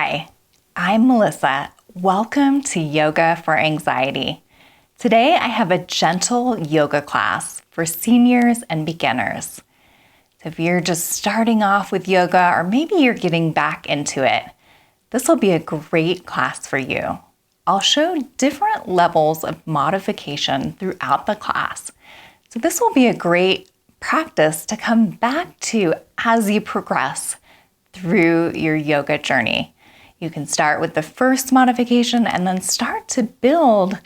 Hi, I'm Melissa. Welcome to Yoga for Anxiety. Today I have a gentle yoga class for seniors and beginners. So if you're just starting off with yoga or maybe you're getting back into it, this will be a great class for you. I'll show different levels of modification throughout the class. So this will be a great practice to come back to as you progress through your yoga journey. You can start with the first modification and then start to build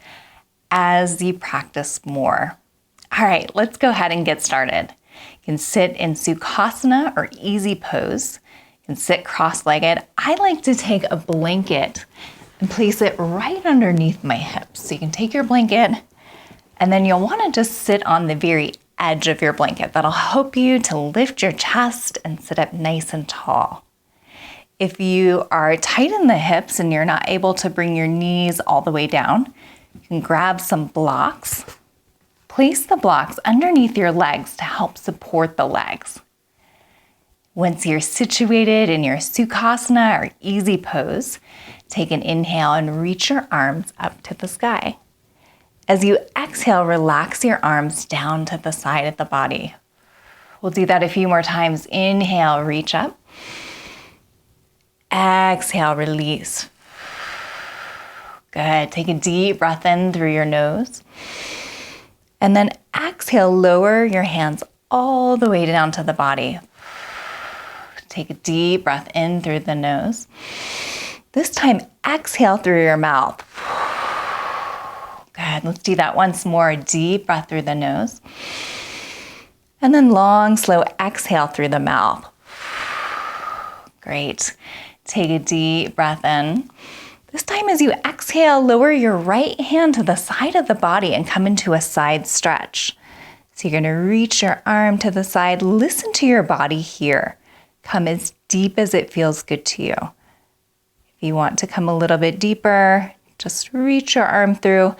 as you practice more. All right, let's go ahead and get started. You can sit in Sukhasana or easy pose. You can sit cross-legged. I like to take a blanket and place it right underneath my hips. So you can take your blanket and then you'll want to just sit on the very edge of your blanket. That'll help you to lift your chest and sit up nice and tall. If you are tight in the hips and you're not able to bring your knees all the way down, you can grab some blocks. Place the blocks underneath your legs to help support the legs. Once you're situated in your Sukhasana or easy pose, take an inhale and reach your arms up to the sky. As you exhale, relax your arms down to the side of the body. We'll do that a few more times. Inhale, reach up. Exhale, release. Good. Take a deep breath in through your nose. And then exhale, lower your hands all the way down to the body. Take a deep breath in through the nose. This time, exhale through your mouth. Good. Let's do that once more. Deep breath through the nose. And then long, slow exhale through the mouth. Great. Take a deep breath in. This time as you exhale, lower your right hand to the side of the body and come into a side stretch. So you're going to reach your arm to the side. Listen to your body here. Come as deep as it feels good to you. If you want to come a little bit deeper, just reach your arm through.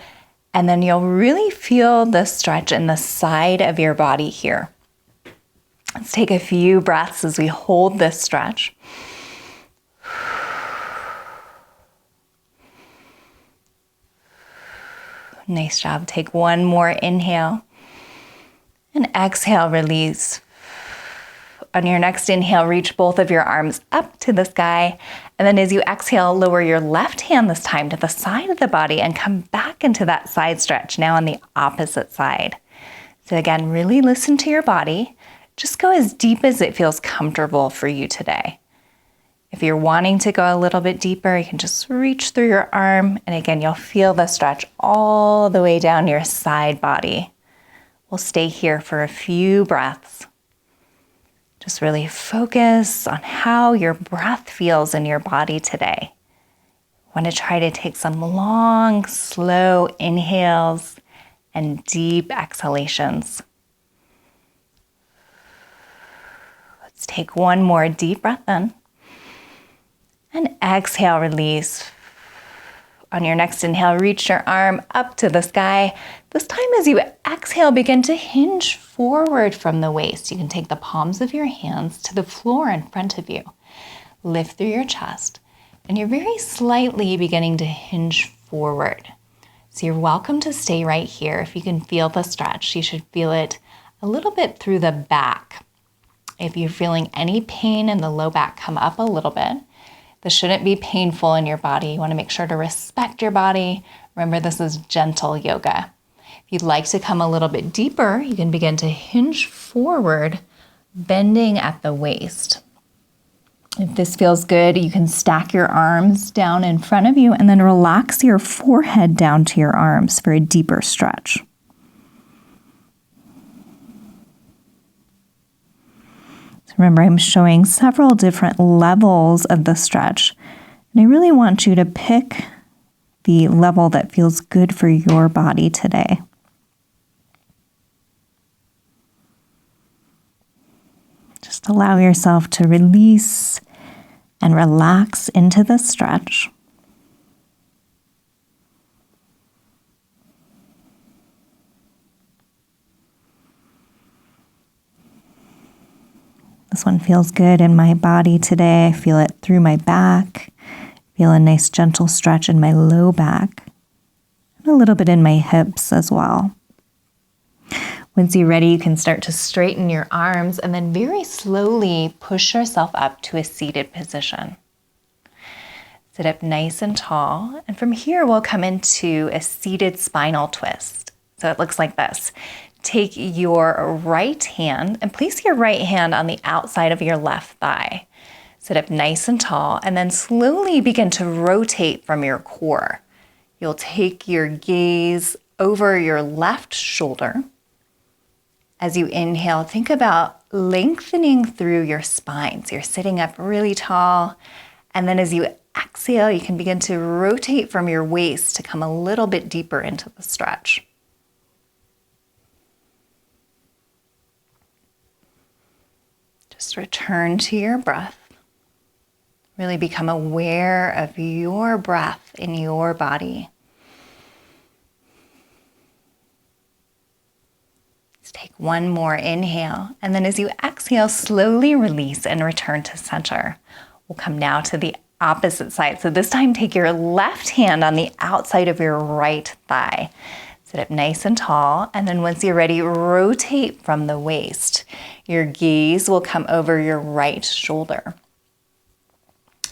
And then you'll really feel the stretch in the side of your body here. Let's take a few breaths as we hold this stretch. Nice job. Take one more inhale. And exhale, release. On your next inhale, reach both of your arms up to the sky. And then as you exhale, lower your left hand this time to the side of the body and come back into that side stretch, now on the opposite side. So again, really listen to your body. Just go as deep as it feels comfortable for you today. If you're wanting to go a little bit deeper, you can just reach through your arm. And again, you'll feel the stretch all the way down your side body. We'll stay here for a few breaths. Just really focus on how your breath feels in your body today. Want to try to take some long, slow inhales and deep exhalations. Let's take one more deep breath in. And exhale, release. On your next inhale, reach your arm up to the sky. This time as you exhale, begin to hinge forward from the waist. You can take the palms of your hands to the floor in front of you. Lift through your chest. And you're very slightly beginning to hinge forward. So you're welcome to stay right here. If you can feel the stretch, you should feel it a little bit through the back. If you're feeling any pain in the low back, come up a little bit. This shouldn't be painful in your body. You want to make sure to respect your body. Remember, this is gentle yoga. If you'd like to come a little bit deeper, you can begin to hinge forward, bending at the waist. If this feels good, you can stack your arms down in front of you and then relax your forehead down to your arms for a deeper stretch. Remember, I'm showing several different levels of the stretch, and I really want you to pick the level that feels good for your body today. Just allow yourself to release and relax into the stretch. This one feels good in my body today. I feel it through my back Feel a nice gentle stretch in my low back and a little bit in my hips as well. Once you're ready, you can start to straighten your arms and then very slowly push yourself up to a seated position. Sit up nice and tall, and from here we'll come into a seated spinal twist. So it looks like this. Take your right hand and place your right hand on the outside of your left thigh. Sit up nice and tall, and then slowly begin to rotate from your core. You'll take your gaze over your left shoulder. As you inhale, think about lengthening through your spine. So you're sitting up really tall, and then as you exhale, you can begin to rotate from your waist to come a little bit deeper into the stretch. Just return to your breath. Really become aware of your breath in your body. Let's take one more inhale, and then as you exhale, slowly release and return to center. We'll come now to the opposite side. So this time, take your left hand on the outside of your right thigh. Sit up nice and tall, and then once you're ready, rotate from the waist. Your gaze will come over your right shoulder.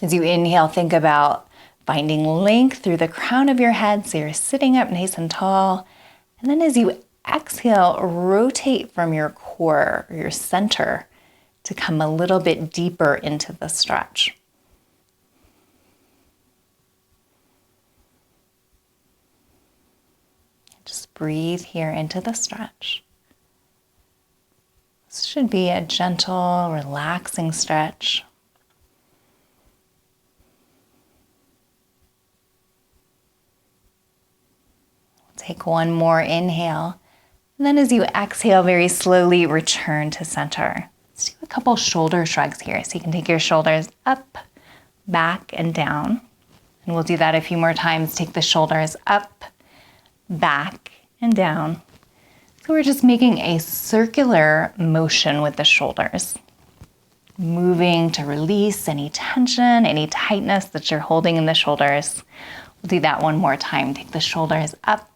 As you inhale, think about finding length through the crown of your head, so you're sitting up nice and tall. And then as you exhale, rotate from your core, or your center, to come a little bit deeper into the stretch. Just breathe here into the stretch. This should be a gentle, relaxing stretch. Take one more inhale, and then as you exhale, very slowly return to center. Let's do a couple shoulder shrugs here. So you can take your shoulders up, back, and down. And we'll do that a few more times. Take the shoulders up, back, and down. So we're just making a circular motion with the shoulders, moving to release any tension, any tightness that you're holding in the shoulders. We'll do that one more time. Take the shoulders up,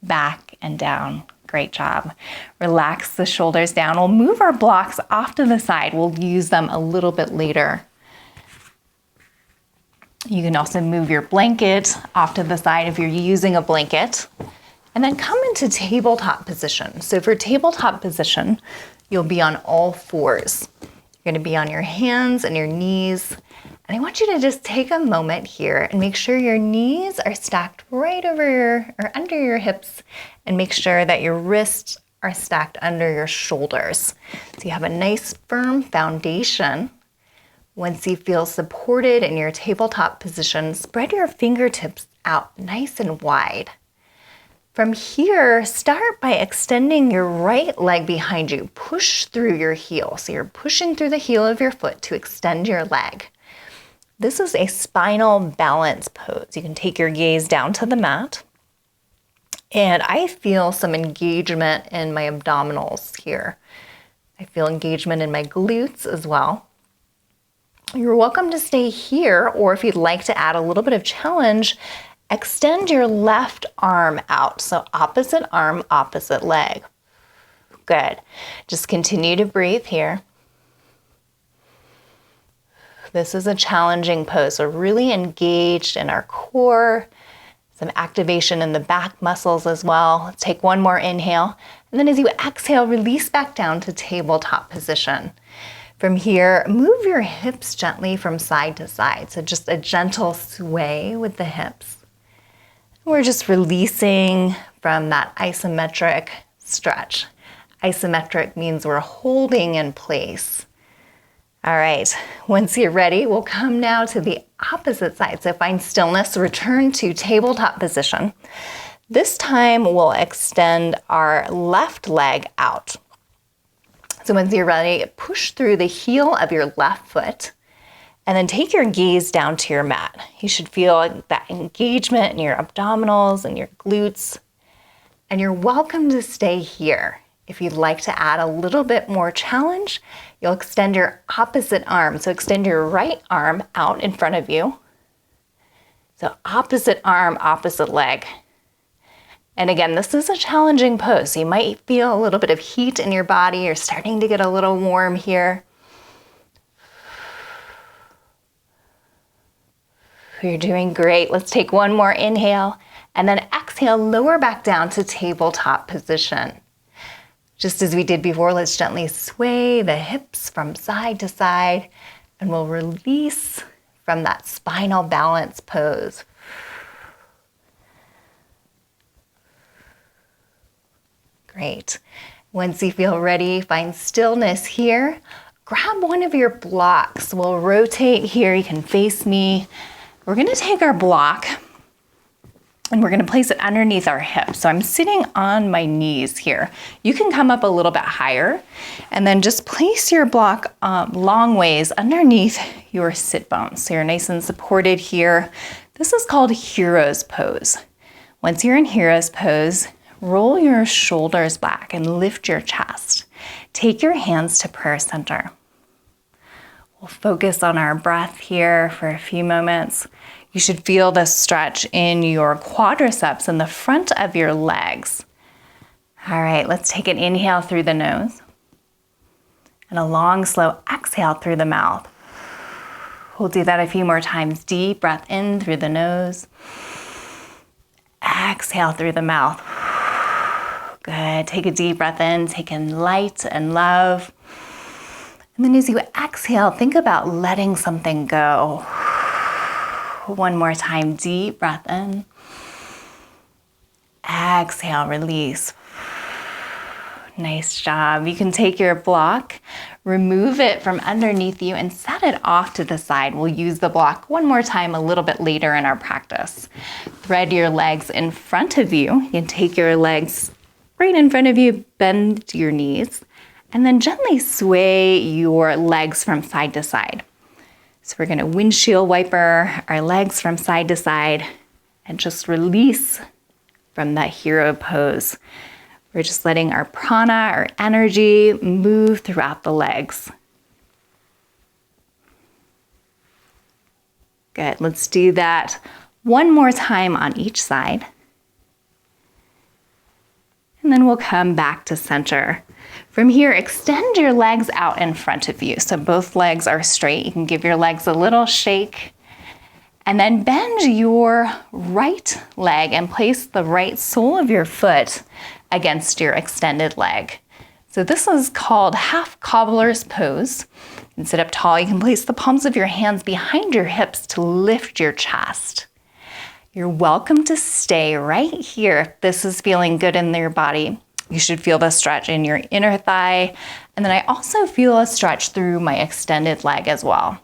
back, and down. Great job. Relax the shoulders down. We'll move our blocks off to the side. We'll use them a little bit later. You can also move your blanket off to the side if you're using a blanket. And then come into tabletop position. So for tabletop position, you'll be on all fours. You're gonna be on your hands and your knees. And I want you to just take a moment here and make sure your knees are stacked right over or under your hips, and make sure that your wrists are stacked under your shoulders. So you have a nice firm foundation. Once you feel supported in your tabletop position, spread your fingertips out nice and wide. From here, start by extending your right leg behind you. Push through your heel. So you're pushing through the heel of your foot to extend your leg. This is a spinal balance pose. You can take your gaze down to the mat. And I feel some engagement in my abdominals here. I feel engagement in my glutes as well. You're welcome to stay here, or if you'd like to add a little bit of challenge, extend your left arm out. So opposite arm, opposite leg. Good. Just continue to breathe here. This is a challenging pose. So really engaged in our core, some activation in the back muscles as well. Let's take one more inhale. And then as you exhale, release back down to tabletop position. From here, move your hips gently from side to side. So just a gentle sway with the hips. We're just releasing from that isometric stretch. Isometric means we're holding in place. All right, once you're ready, we'll come now to the opposite side. So find stillness, return to tabletop position. This time we'll extend our left leg out. So once you're ready, push through the heel of your left foot and then take your gaze down to your mat. You should feel that engagement in your abdominals and your glutes. And you're welcome to stay here. If you'd like to add a little bit more challenge, you'll extend your opposite arm. So extend your right arm out in front of you. So opposite arm, opposite leg. And again, this is a challenging pose. So you might feel a little bit of heat in your body. You're starting to get a little warm here. You're doing great. Let's take one more inhale and then exhale, lower back down to tabletop position. Just as we did before, let's gently sway the hips from side to side and we'll release from that spinal balance pose. Great. Once you feel ready, find stillness here. Grab one of your blocks. We'll rotate here. You can face me. We're going to take our block and we're going to place it underneath our hips. So I'm sitting on my knees here. You can come up a little bit higher and then just place your block long ways underneath your sit bones. So you're nice and supported here. This is called hero's pose. Once you're in hero's pose, roll your shoulders back and lift your chest. Take your hands to prayer center. We'll focus on our breath here for a few moments. You should feel the stretch in your quadriceps in the front of your legs. All right, let's take an inhale through the nose and a long, slow exhale through the mouth. We'll do that a few more times. Deep breath in through the nose. Exhale through the mouth. Good. Take a deep breath in, take in light and love. And then as you exhale, think about letting something go. One more time, deep breath in. Exhale, release. Nice job. You can take your block, remove it from underneath you and set it off to the side. We'll use the block one more time a little bit later in our practice. Thread your legs in front of you. You can take your legs right in front of you, bend your knees, and then gently sway your legs from side to side. So we're going to windshield wiper our legs from side to side and just release from that hero pose. We're just letting our prana, our energy, move throughout the legs. Good. Let's do that one more time on each side. And then we'll come back to center. From here, extend your legs out in front of you. So both legs are straight. You can give your legs a little shake. And then bend your right leg and place the right sole of your foot against your extended leg. So this is called half cobbler's pose. You can sit up tall. You can place the palms of your hands behind your hips to lift your chest. You're welcome to stay right here if this is feeling good in your body. You should feel the stretch in your inner thigh. And then I also feel a stretch through my extended leg as well.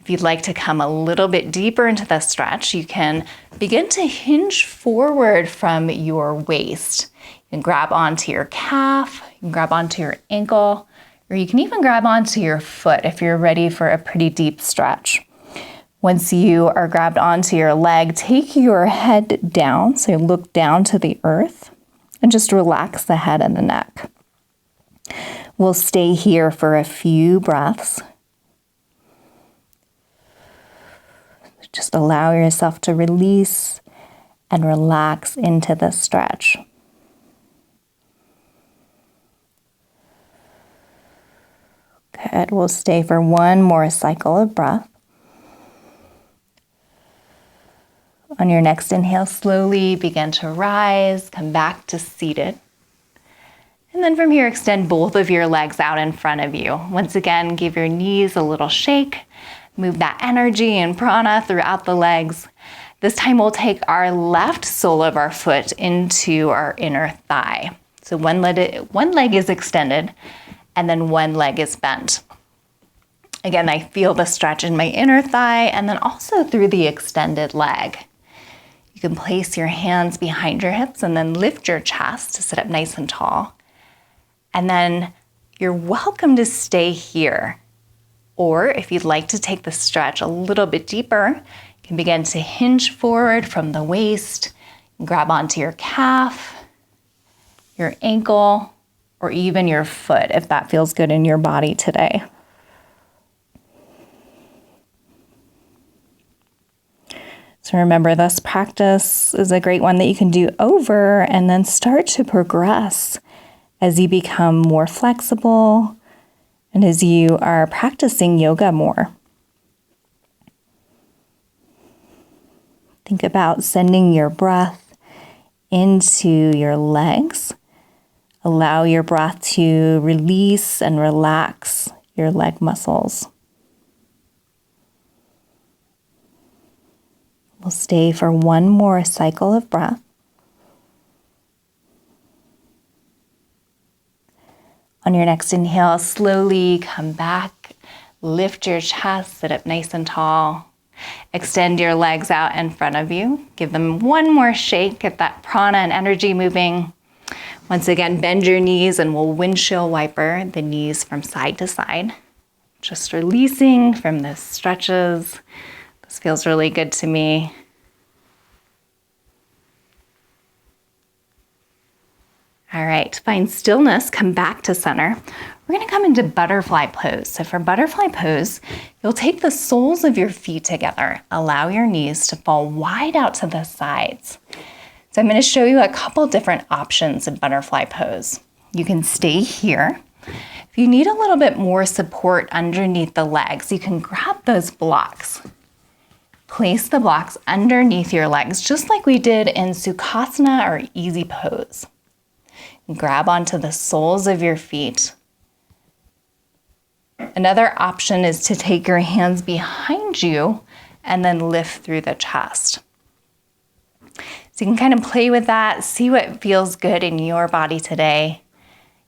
If you'd like to come a little bit deeper into the stretch, you can begin to hinge forward from your waist. You can grab onto your calf, you can grab onto your ankle, or you can even grab onto your foot if you're ready for a pretty deep stretch. Once you are grabbed onto your leg, take your head down, so look down to the earth, and just relax the head and the neck. We'll stay here for a few breaths. Just allow yourself to release and relax into the stretch. Good. We'll stay for one more cycle of breath. On your next inhale, slowly begin to rise, come back to seated. And then from here, extend both of your legs out in front of you. Once again, give your knees a little shake. Move that energy and prana throughout the legs. This time we'll take our left sole of our foot into our inner thigh. So one leg is extended and then one leg is bent. Again, I feel the stretch in my inner thigh and then also through the extended leg. You can place your hands behind your hips and then lift your chest to sit up nice and tall. And then you're welcome to stay here. Or if you'd like to take the stretch a little bit deeper, you can begin to hinge forward from the waist, grab onto your calf, your ankle, or even your foot if that feels good in your body today. So remember, this practice is a great one that you can do over and then start to progress as you become more flexible and as you are practicing yoga more. Think about sending your breath into your legs. Allow your breath to release and relax your leg muscles. We'll stay for one more cycle of breath. On your next inhale, slowly come back, lift your chest, sit up nice and tall. Extend your legs out in front of you. Give them one more shake, get that prana and energy moving. Once again, bend your knees and we'll windshield wiper the knees from side to side. Just releasing from the stretches. This feels really good to me. All right, find stillness, come back to center. We're gonna come into butterfly pose. So for butterfly pose, you'll take the soles of your feet together. Allow your knees to fall wide out to the sides. So I'm gonna show you a couple different options in butterfly pose. You can stay here. If you need a little bit more support underneath the legs, you can grab those blocks. Place the blocks underneath your legs, just like we did in Sukhasana or easy pose. Grab onto the soles of your feet. Another option is to take your hands behind you and then lift through the chest. So you can kind of play with that, see what feels good in your body today.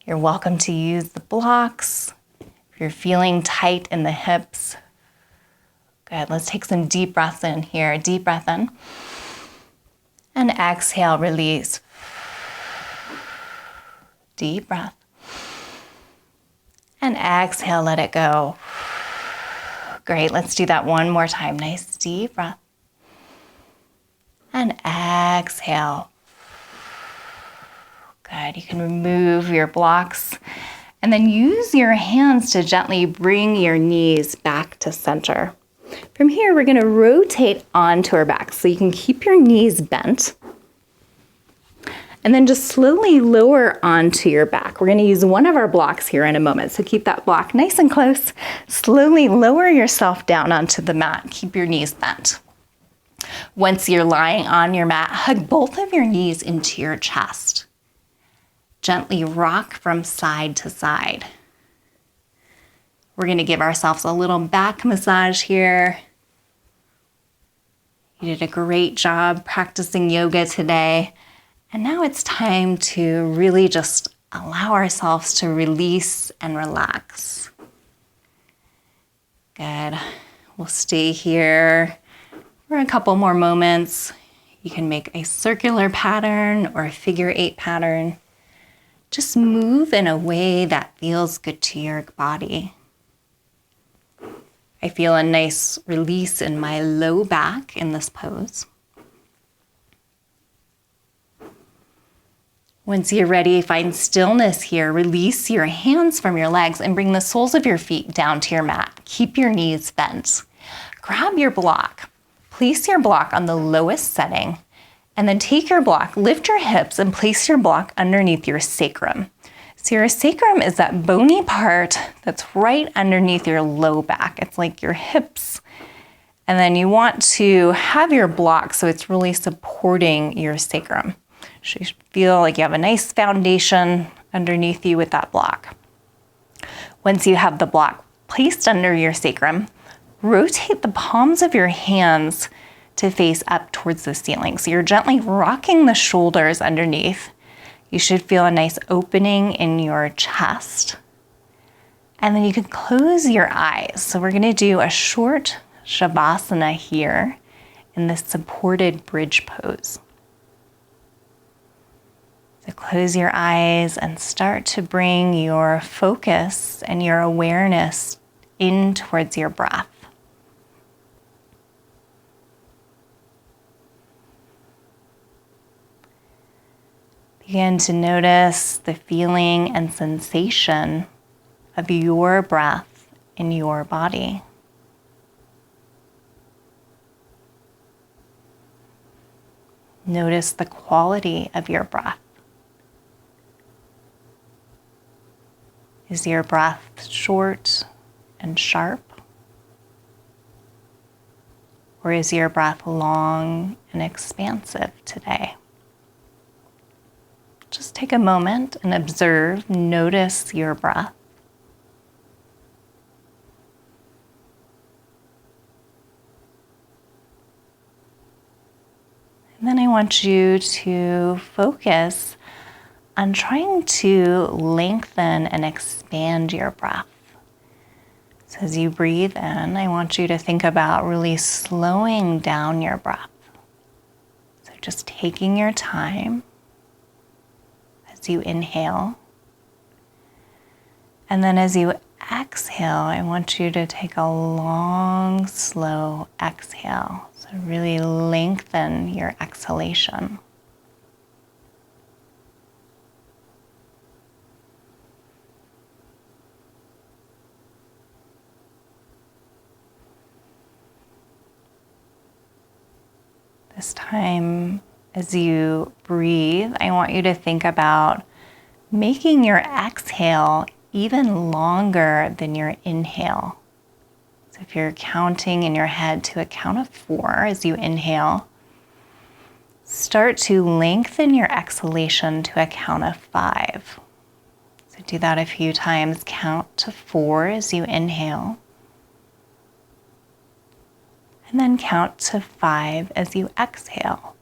You're welcome to use the blocks. If you're feeling tight in the hips, good. Let's take some deep breaths in here. Deep breath in. And exhale, release. Deep breath. And exhale, let it go. Great, let's do that one more time. Nice deep breath. And exhale. Good, you can remove your blocks and then use your hands to gently bring your knees back to center. From here, we're gonna rotate onto our back so you can keep your knees bent. And then just slowly lower onto your back. We're gonna use one of our blocks here in a moment, so keep that block nice and close. Slowly lower yourself down onto the mat. Keep your knees bent. Once you're lying on your mat, hug both of your knees into your chest. Gently rock from side to side. We're gonna give ourselves a little back massage here. You did a great job practicing yoga today. And now it's time to really just allow ourselves to release and relax. Good. We'll stay here for a couple more moments. You can make a circular pattern or a figure 8 pattern. Just move in a way that feels good to your body. I feel a nice release in my low back in this pose. Once you're ready, find stillness here. Release your hands from your legs and bring the soles of your feet down to your mat. Keep your knees bent. Grab your block. Place your block on the lowest setting, and then take your block, lift your hips, and place your block underneath your sacrum. So your sacrum is that bony part that's right underneath your low back. It's like your hips. And then you want to have your block so it's really supporting your sacrum. So you should feel like you have a nice foundation underneath you with that block. Once you have the block placed under your sacrum, rotate the palms of your hands to face up towards the ceiling. So you're gently rocking the shoulders underneath. You should feel a nice opening in your chest. And then you can close your eyes. So we're gonna do a short Shavasana here in this supported bridge pose. So close your eyes and start to bring your focus and your awareness in towards your breath. Begin to notice the feeling and sensation of your breath in your body. Notice the quality of your breath. Is your breath short and sharp? Or is your breath long and expansive today? Just take a moment and observe, notice your breath. And then I want you to focus on trying to lengthen and expand your breath. So as you breathe in, I want you to think about really slowing down your breath. So just taking your time as you inhale. And then as you exhale, I want you to take a long, slow exhale. So really lengthen your exhalation. This time, as you breathe, I want you to think about making your exhale even longer than your inhale. So if you're counting in your head to a count of 4 as you inhale, start to lengthen your exhalation to a count of 5. So do that a few times. Count to 4 as you inhale. And then count to 5 as you exhale.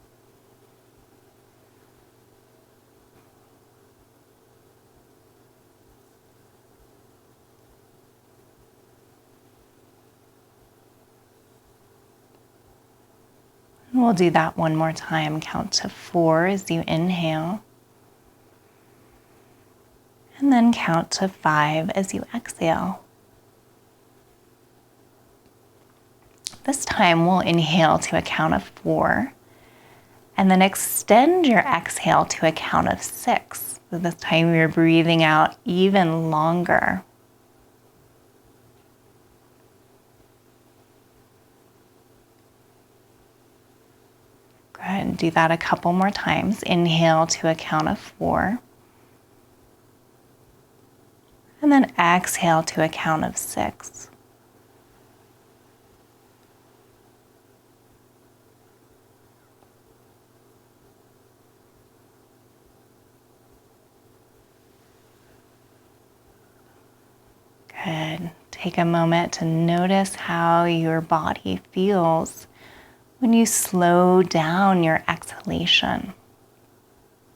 And we'll do that one more time. Count to 4 as you inhale. And then count to 5 as you exhale. This time we'll inhale to a count of 4 and then extend your exhale to a count of 6. So this time you're breathing out even longer. Go ahead and do that a couple more times. Inhale to a count of 4 and then exhale to a count of 6. Good. Take a moment to notice how your body feels when you slow down your exhalation.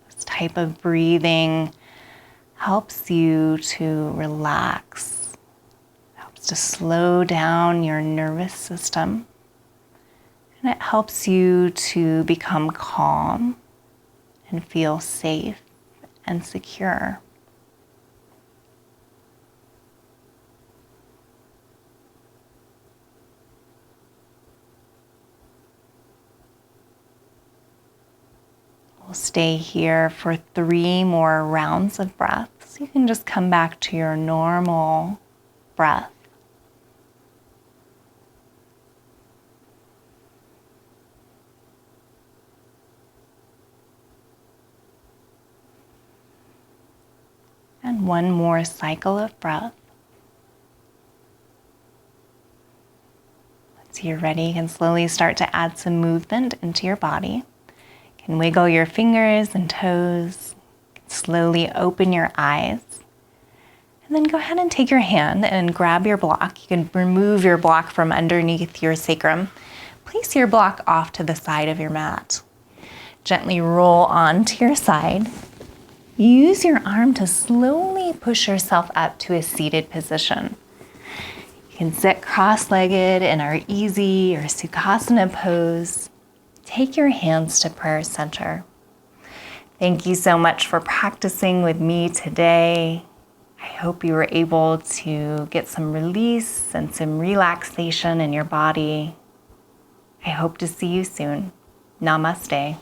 This type of breathing helps you to relax, helps to slow down your nervous system, and it helps you to become calm and feel safe and secure. We'll stay here for 3 more rounds of breath. So you can just come back to your normal breath. And one more cycle of breath. Once you're ready, you can slowly start to add some movement into your body. You can wiggle your fingers and toes. Slowly open your eyes. And then go ahead and take your hand and grab your block. You can remove your block from underneath your sacrum. Place your block off to the side of your mat. Gently roll onto your side. Use your arm to slowly push yourself up to a seated position. You can sit cross-legged in our easy or Sukhasana pose. Take your hands to prayer center. Thank you so much for practicing with me today. I hope you were able to get some release and some relaxation in your body. I hope to see you soon. Namaste.